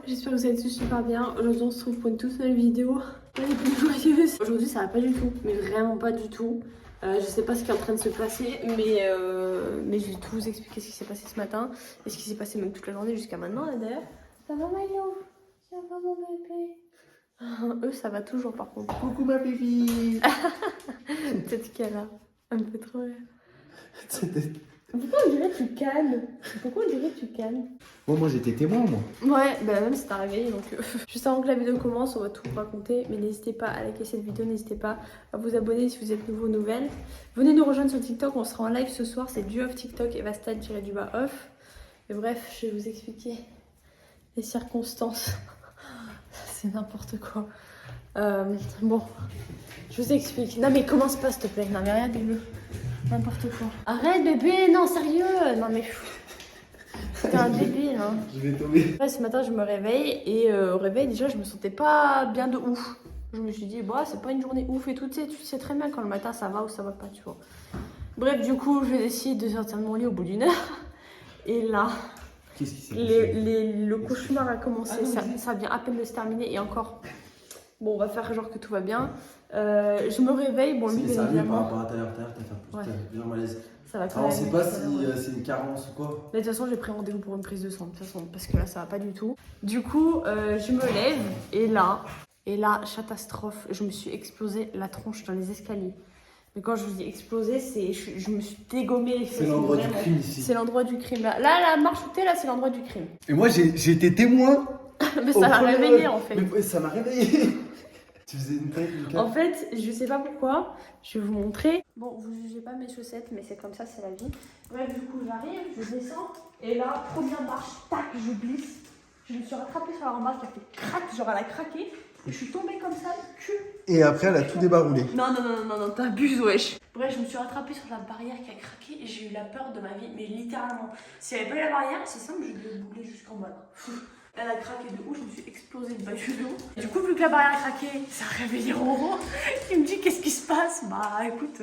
j'espère que vous allez tous super bien. Aujourd'hui on se retrouve pour une toute nouvelle vidéo. Elle est plus joyeuse. Aujourd'hui ça va pas du tout, mais vraiment pas du tout. Je sais pas ce qui est en train de se passer, mais je vais tout vous expliquer ce qui s'est passé ce matin et ce qui s'est passé même toute la journée jusqu'à maintenant là, d'ailleurs. Ça va Milo? Ça va mon bébé? Eux ça va toujours par contre. Coucou ma baby. Peut-être qu'elle a un peu trop rire. Pourquoi on dirait que tu calmes? Pourquoi on dirait que tu calmes? Moi j'étais témoin moi. Ouais, bah même si t'as réveillé donc juste avant que la vidéo commence on va tout vous raconter, mais n'hésitez pas à liker cette vidéo, n'hésitez pas à vous abonner si vous êtes nouveau ou nouvelle. Venez nous rejoindre sur TikTok, on sera en live ce soir, c'est du off TikTok et Vastad-off. Et bref, je vais vous expliquer les circonstances. C'est n'importe quoi. Bon, je vous explique. Non mais commence pas s'il te plaît, non mais rien de n'importe quoi. Arrête bébé, non sérieux, non mais t'es un débile hein. Je vais tomber. Ouais, ce matin je me réveille et au réveil déjà je me sentais pas bien de ouf. Je me suis dit bah c'est pas une journée ouf et tout, tu sais très bien quand le matin ça va ou ça va pas tu vois. Bref du coup je décide de sortir de mon lit au bout d'une heure et là qu'est-ce qui s'est passé? le cauchemar a commencé, ça vient à peine de se terminer et encore. Bon on va faire genre que tout va bien. Je me réveille, bon lui bien sérieux évidemment. par rapport à tout à l'heure, t'as fait plusieurs malaises. Ça va quand Alors on même. sait pas si c'est une carence ou quoi. Mais de toute façon, j'ai pris rendez-vous pour une prise de sang, de toute façon, parce que là, ça va pas du tout. Du coup, je me lève et là, catastrophe, je me suis explosé la tronche dans les escaliers. Mais quand je vous dis explosé, c'est je me suis dégommée. C'est l'endroit du crime ici. C'est l'endroit du crime. Là, la marche où t'es, là, c'est l'endroit du crime. Et moi j'ai été témoin. Mais ça m'a réveillée en fait. Mais ça m'a réveillé. Tu faisais une tête, Lucas. En fait, je sais pas pourquoi, je vais vous montrer. Bon, vous jugez pas mes chaussettes, mais c'est comme ça, c'est la vie. Bref, du coup, j'arrive, je descends, et là, première marche, tac, je glisse. Je me suis rattrapée sur la rambarde qui a fait crac, genre elle a craqué, et je suis tombée comme ça, cul. Et après elle a tout débarroulé. Non, t'abuses, wesh. Bref, je me suis rattrapée sur la barrière qui a craqué, et j'ai eu la peur de ma vie, mais littéralement. S'il n'y avait pas eu la barrière, c'est simple, je devais bouler jusqu'en bas. Elle a craqué de ouf, je me suis explosé le bas du dos. Du coup, vu que la barrière a craqué, ça a réveillé Roro. Il me dit qu'est-ce qui se passe? Bah écoute.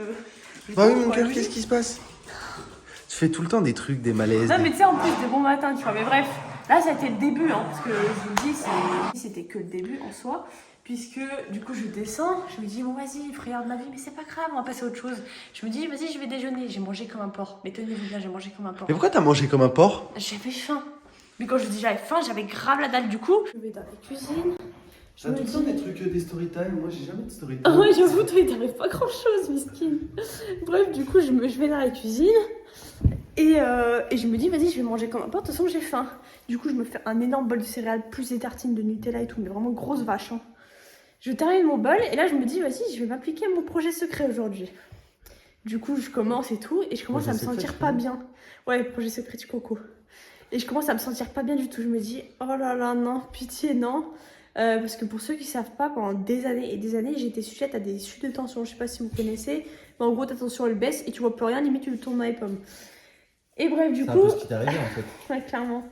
Bah oui mon cœur, qu'est-ce qui se passe? Tu fais tout le temps des trucs, des malaises. Non, mais tu sais, en plus, de bon matin, tu vois. Mais bref, là, ça a été le début, hein, parce que je vous le dis, c'était que le début en soi. Puisque du coup, je descends, je me dis, bon, vas-y, frayeur de ma vie, mais c'est pas grave, on va passer à autre chose. Je me dis, vas-y, je vais déjeuner. J'ai mangé comme un porc. Mais tenez-vous bien, j'ai mangé comme un porc. Mais pourquoi t'as mangé comme un porc? J'avais faim. Mais quand je dis j'avais faim, j'avais grave la dalle du coup. Je vais dans la cuisine. T'as tout le temps des trucs des story time, moi j'ai jamais de story time. Ah ouais, j'avoue, toi il t'arrive pas grand chose, miskin. Bref, du coup, je vais dans la cuisine et je me dis, vas-y, je vais manger comme un porc, de toute façon, j'ai faim. Du coup, je me fais un énorme bol de céréales, plus des tartines de Nutella et tout, mais vraiment grosse vache. Hein. Je termine mon bol et là, je me dis, vas-y, je vais m'appliquer à mon projet secret aujourd'hui. Du coup, je commence et tout, et je commence à me sentir pas bien. Ouais, projet secret du coco. Et je commence à me sentir pas bien du tout. Je me dis, oh là là, non, pitié, non. Parce que pour ceux qui savent pas, pendant des années et des années, j'ai été sujette à des chutes de tension. Je sais pas si vous connaissez. Mais en gros, ta tension elle baisse et tu vois plus rien, limite tu le tournes dans les pommes. Et bref, du coup. C'est un peu ce qui t'est arrivé en fait. Ouais, clairement.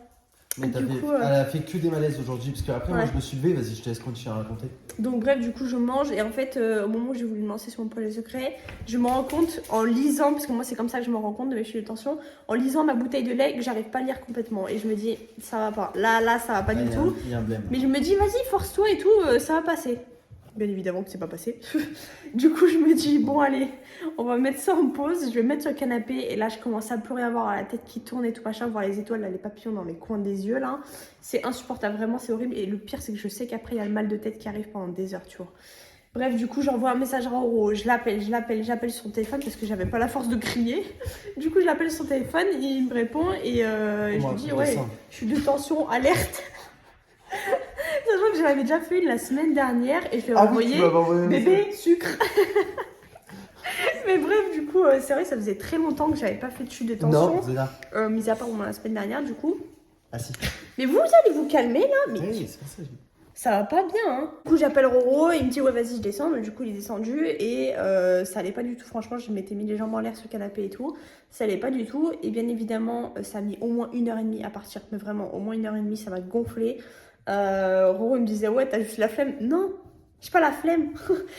Mais elle a fait que des malaises aujourd'hui, parce qu'après moi je me suis levé, vas-y, je te laisse continuer à raconter. Donc bref, du coup je mange et en fait au moment où j'ai voulu me lancer sur mon projet secret, je me rends compte en lisant, parce que moi c'est comme ça que je me rends compte de mes chutes de tension, en lisant ma bouteille de lait que j'arrive pas à lire complètement et je me dis ça va pas, là ça va pas du tout. Il y a un blême. Mais je me dis vas-y force-toi et tout, ça va passer. Bien évidemment que c'est pas passé. Du coup je me dis bon allez, on va mettre ça en pause, je vais me mettre sur le canapé et là je commence à plus rien voir, à la tête qui tourne et tout machin, voir les étoiles, là, les papillons dans les coins des yeux là. C'est insupportable, vraiment c'est horrible et le pire c'est que je sais qu'après il y a le mal de tête qui arrive pendant des heures tu vois. Bref du coup j'envoie un message à Roro, j'appelle sur son téléphone parce que j'avais pas la force de crier. Du coup je l'appelle sur son téléphone, il me répond et je lui dis ouais je suis de tension, alerte. Sachant que je l'avais déjà fait la semaine dernière et je lui ai envoyé bébé sucre. Mais bref, du coup, c'est vrai que ça faisait très longtemps que j'avais pas fait de chute de tension. Non, c'est là. Mis à part la semaine dernière, du coup. Ah si. Mais vous allez vous calmer là? Mais oui, c'est pas ça. ça va pas bien, hein. Du coup, j'appelle Roro, il me dit ouais, vas-y, je descends. Mais du coup, il est descendu et ça allait pas du tout. Franchement, je m'étais mis les jambes en l'air sur le canapé et tout. Ça allait pas du tout. Et bien évidemment, ça a mis au moins 1h30 à partir. Mais vraiment, au moins 1h30, ça m'a gonflé. Roro, il me disait ouais, t'as juste la flemme. Non, j'ai pas la flemme.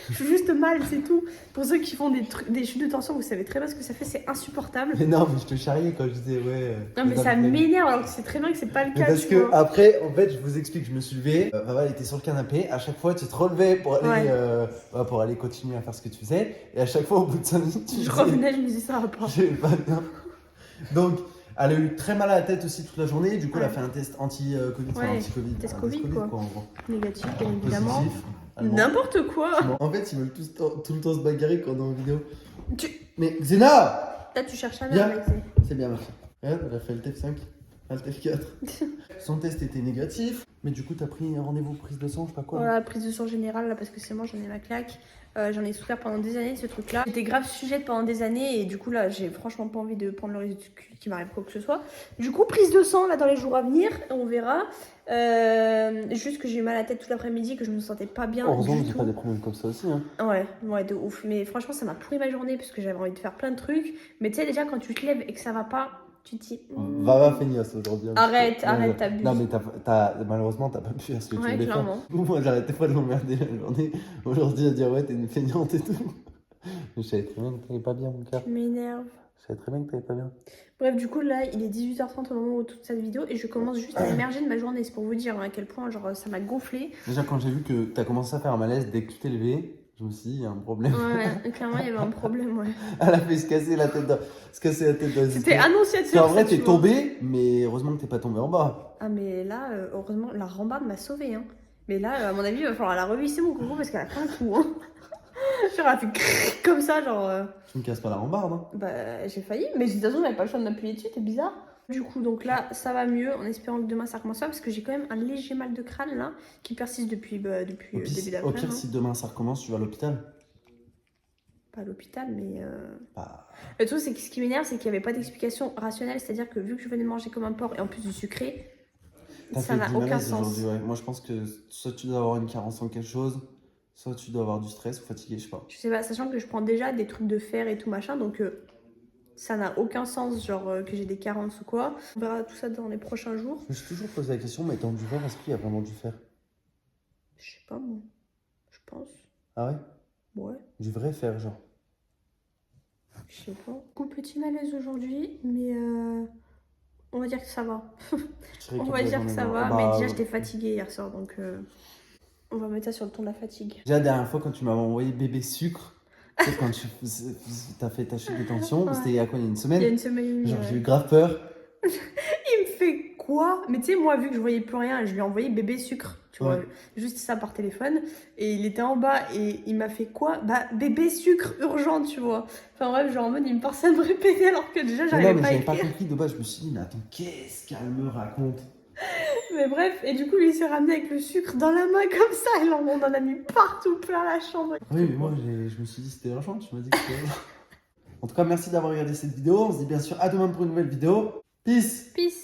Je suis juste mal, c'est tout. Pour ceux qui font des chutes de tension, vous savez très bien ce que ça fait, c'est insupportable. Mais non, mais je te charriais quand je disais ouais. Non, mais ça m'énerve alors que c'est très bien que c'est pas le Mais cas. parce que après, en fait, je vous explique, je me suis levé, Faval était sur le canapé, à chaque fois tu te relevais pour aller continuer à faire ce que tu faisais, et à chaque fois au bout de 5 minutes, tu Je revenais, je me disais ça va pas. j'ai pas bien. Donc, elle a eu très mal à la tête aussi toute la journée, du coup elle a Ouais. fait un test anti-Covid, enfin Ouais, anti-Covid, test un Covid, quoi. en gros. Négatif, bien évidemment. Positif, allemand. N'importe quoi. En fait, ils veulent tout le temps se bagarrer quand on est en vidéo. Tu... Mais Xena! Là, tu cherches à Bien. merde, C'est bien, merci. Regarde, elle a fait le TF5, le TF4. Son test était négatif, mais du coup, t'as pris un rendez-vous prise de sang, je sais pas quoi. Voilà, prise de sang générale, là, parce que c'est moi, j'en ai ma claque. J'en ai souffert pendant des années de ce truc-là. J'étais grave sujette pendant des années et du coup, là, j'ai franchement pas envie de prendre le risque qu'il m'arrive quoi que ce soit. Du coup, prise de sang, là, dans les jours à venir, on verra. Juste que j'ai eu mal à la tête toute l'après-midi, que je me sentais pas bien. Heureusement du que j'ai tout. pas des problèmes comme ça aussi. Hein. Ouais, de ouf. Mais franchement, ça m'a pourri ma journée parce que j'avais envie de faire plein de trucs. Mais tu sais, déjà, quand tu te lèves et que ça va pas, tu te dis. Va feignasse aujourd'hui. Arrête, Non, t'abuses. Non, mais malheureusement, t'as pas pu faire ce que tu Ouais, voulais faire. clairement. Moi, j'arrêtais pas de m'emmerder la journée. Aujourd'hui, à dire ouais, t'es une feignante et tout. Mais je savais très bien que t'allais pas bien, mon cœur. Tu m'énerves. Je savais très bien que t'allais pas bien. Bref, du coup, là, il est 18h30 au moment où toute cette vidéo et je commence juste à émerger de ma journée. C'est pour vous dire à quel point, genre, ça m'a gonflé. Déjà, quand j'ai vu que t'as commencé à faire un malaise dès que tu t'es levé, je me suis dit, il y a un problème. Ouais, clairement, il y avait un problème, ouais. Elle a fait se casser la tête dans les C'était escaliers. annonciateur. Parce qu'en vrai, ça, tu t'es vois. tombé, mais heureusement que t'es pas tombé en bas. Ah, mais là, heureusement, la rambarde m'a sauvée, hein. Mais là, à mon avis, il va falloir la revisser, mon coco, parce qu'elle a pris un coup, hein. Genre, elle a fait crrr comme ça, genre. Tu me casses pas la rambarde, hein. Bah, j'ai failli, mais de toute façon, j'avais pas le choix de m'appuyer dessus, c'est bizarre. Du coup, donc là, ça va mieux, en espérant que demain ça recommence pas, parce que j'ai quand même un léger mal de crâne là, qui persiste depuis le début Au d'après. pire, si demain ça recommence, tu vas à l'hôpital. Pas à l'hôpital, mais. Bah, Le truc, c'est que ce qui m'énerve, c'est qu'il n'y avait pas d'explication rationnelle, c'est-à-dire que vu que je venais de manger comme un porc et en plus du sucré, t'as ça fait n'a du aucun malaise sens. aujourd'hui, ouais. Moi, je pense que soit tu dois avoir une carence en quelque chose, soit tu dois avoir du stress ou fatigué, je sais pas. Je sais pas, sachant que je prends déjà des trucs de fer et tout machin, donc ça n'a aucun sens, genre que j'ai des carences ou quoi. On verra tout ça dans les prochains jours. Je me suis toujours posé la question, mais dans du verre, est-ce qu'il y a vraiment du fer? Je sais pas, moi. Je pense. Ah ouais? Ouais. Du vrai fer, genre. Je sais pas. Coup petit malaise aujourd'hui, mais on va dire que ça va. On va dire que ça va, mais déjà j'étais fatiguée hier soir, donc on va mettre ça sur le ton de la fatigue. Déjà, la dernière fois, quand tu m'avais envoyé bébé sucre, tu sais, quand t'as fait ta chute de tension, Ouais. c'était il y a quoi, il y a une semaine? Il y a une semaine et demie. Genre, Ouais. j'ai eu grave peur. Il me fait quoi? Mais tu sais, moi, vu que je voyais plus rien, je lui ai envoyé bébé sucre, tu vois, Ouais. juste ça par téléphone. Et il était en bas et il m'a fait quoi? Bah, bébé sucre urgent, tu vois. Enfin, bref, genre en mode, il me forçait à me répéter alors que déjà, Mais j'arrivais non, mais pas à j'avais pas écrire. compris de base, je me suis dit, mais attends, qu'est-ce qu'elle me raconte? Mais bref, et du coup, lui, il s'est ramené avec le sucre dans la main comme ça. Et là, on en a mis partout plein la chambre. Oui, mais moi, je me suis dit, c'était urgent, tu m'as dit que c'était urgent. En tout cas, merci d'avoir regardé cette vidéo. On se dit bien sûr à demain pour une nouvelle vidéo. Peace! Peace.